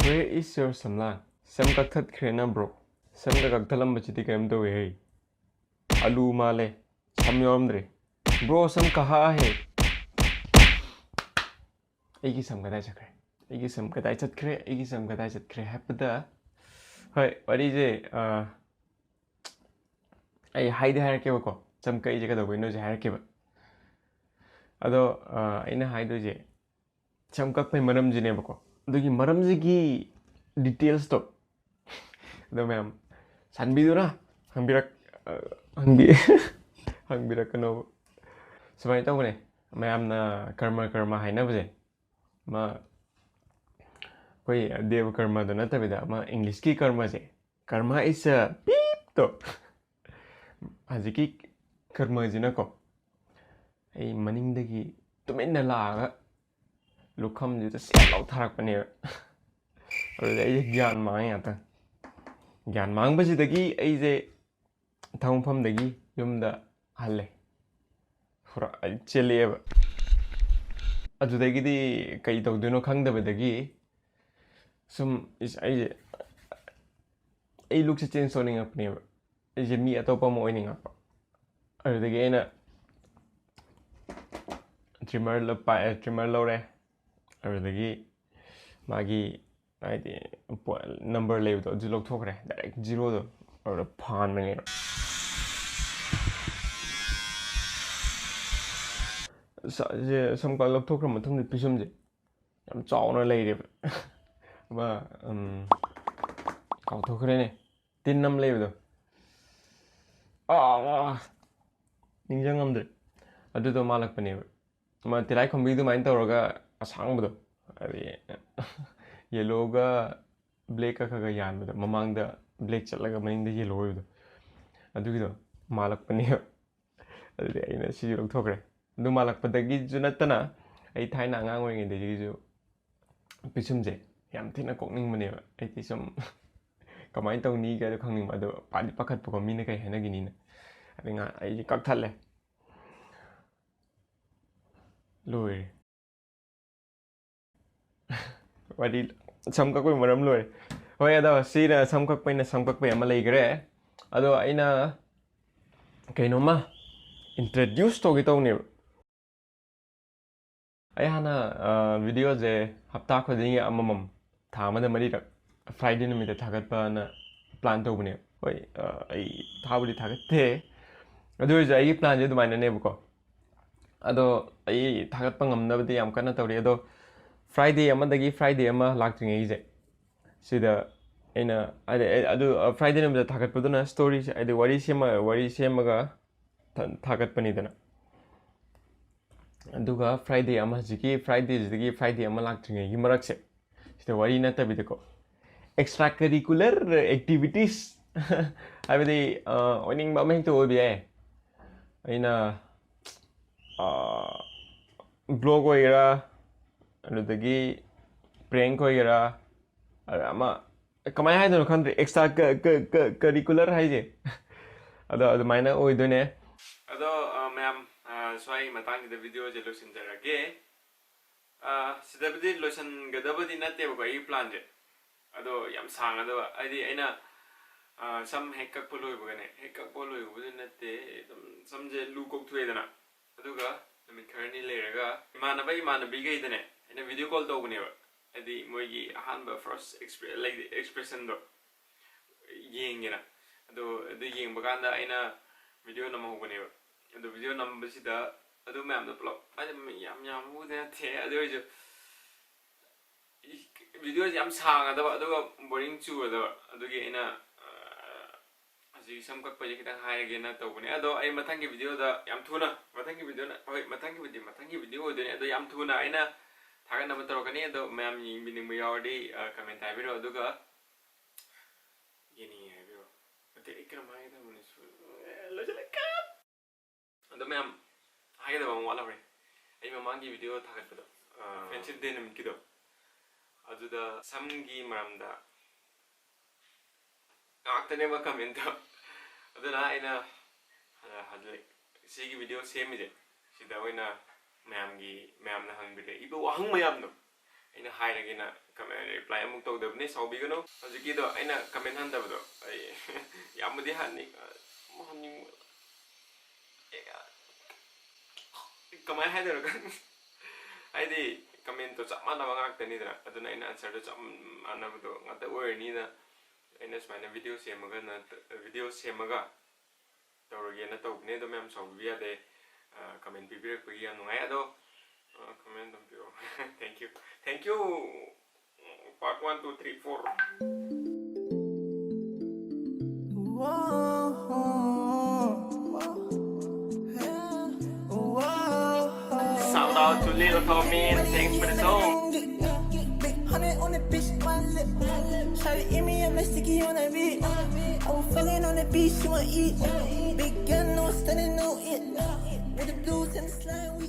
Where is your samlang? Sam kaktat krena bro. Sam ka kaktalam bachiti kem to hey. Alu male. Sam yomdre. Bro sam kaha hai? Igi sam kadai chakre. Igi sam kadai chatkre. Igi sam kadai chatkre. Hapada. Hoi, what is it? I hide hair ke bako. Sam kai jaga do no hair ke ba. Ado aina hide je. Sam kak pe maram jine bako. Do ki maram ji ki details to. Do ma'am. khnbiduna hangbirak hangbirak kano. Samai tau ne. Ma'am na karma hai na bje. Ma koi dev karma do na tabida ma English ki karma je. Karma is a beep to. Haziki karma jina ko. Ai maning dagi tumen na la lukham ju ta slau tharak pane. Aru ai gyan mang ya ta. Gyan mang ba ji dagi ai je thongpham dagi yumda halle. Pura chele ba. Adu dagi di kai tawduno khangdaba dagi sum is ai look se change soning up ne ba. Ai mi atopa mo oining up. Aru dagi ena trimmer lo re. Aru dagi magi ai di number level to ju lok thok re direct 0 do aru phan nge sa je sam ka lok thok ra mathang di pisum je yam chaw na lei re ba kaw thok re ne tin nam level do ningjang amdre adu do malak pane ma tilai khombi du main tawraga asang bu do ari yellow ga black ka yan bu mamang da black chatlaga maning da yellow bu adu gi do malak pane adu aina si lok thok re du malak padagi ju natana ai thaina ngang oi nge de ji ju pisum je yam thina kokning mane ai ti sum kamai taw ni ga khangning ma do pali pakhat ko mi ne kai hena gi ni na ai nga ai kak that le loi wadi sam kak ko maram loi hoi ado si na sam kak pe ama lei gre ado aina kaino ma introduce to gi taw ne ai hana video je hapta khodingi amamam tha ma da mari rak Friday numit thagat pa na plan to bune hoi ai thabudi thagat the adu je ai plan je dumai na ne bu ko ado ai thagat pa ngam na bdi yam kana tawri ado Friday ama dagi Friday ama laktring ai je sida aina adu Friday numit thagat pa duna story ai de wari sema ga thagat pani dana aduga Friday ama jiki Friday ama laktring ai gi marak se sida wari na tabi de ko extracurricular activities habidi oining ba mai to obi ai aina blog oira adagi prank oira ama kamai hai do khandre extra curricular hai je ado maina oi do ne ado ma'am swai matang de video je losin jarage sida bidi losin gadabadi natte ba ai plan je ado yam sang ado ai aina sam hekak poloi bugane hekak poloi bu natte sam je lu kok thue dana aduga nami kharni leraga imana bi gai dane ina video call to bune ba adi moigi ahanba first expression do yengena ado yeng baganda aina video nam ho bune ba ado video nam basida ado ma'am do plot ai yam bu de the ado je video yam sang ado aduga boring chu ado adugi ina sam kak pa je kitang hai ge na to bune ado ai mathang gi video da yam thuna mathang gi video na hoi mathang gi video do ne ado yam thuna aina thaga na matro kani ado ma'am ying bining ma yawdi comment hai biro aduga yeni hai biro ate ikra mai da mun su lo jale ka ado ma'am hai da bang wala bre ai mamang gi video thagat pa do friendship day nam ki do aduda samgi maramda ngaktane ba comment aduna aina hadle sigi video same je sida oina ma'am na hang bide ibo wahang mayam no aina hairage na comment reply amuk tawdabni sawbigano hojiki do aina comment handabado ai yamudi hanni hanni kamai haidaro kan aidi comment to chap mana ngak tani dra aduna ina answer to chap mana budo ngata oirni na ina smaina video semaga na video semaga tawrage na tawbne do mem sawbiya de comment bibir ko yan ngai ado comment dum pio thank you part 1 2 3 4 shout out to little Tommy and thanks for the song. On the bitch, my lip. Try to eat me, I'm sticky on that beat. I was fucking on the beach, she wanna eat. Big gun, no stunning, no it. With the blues and the slime, we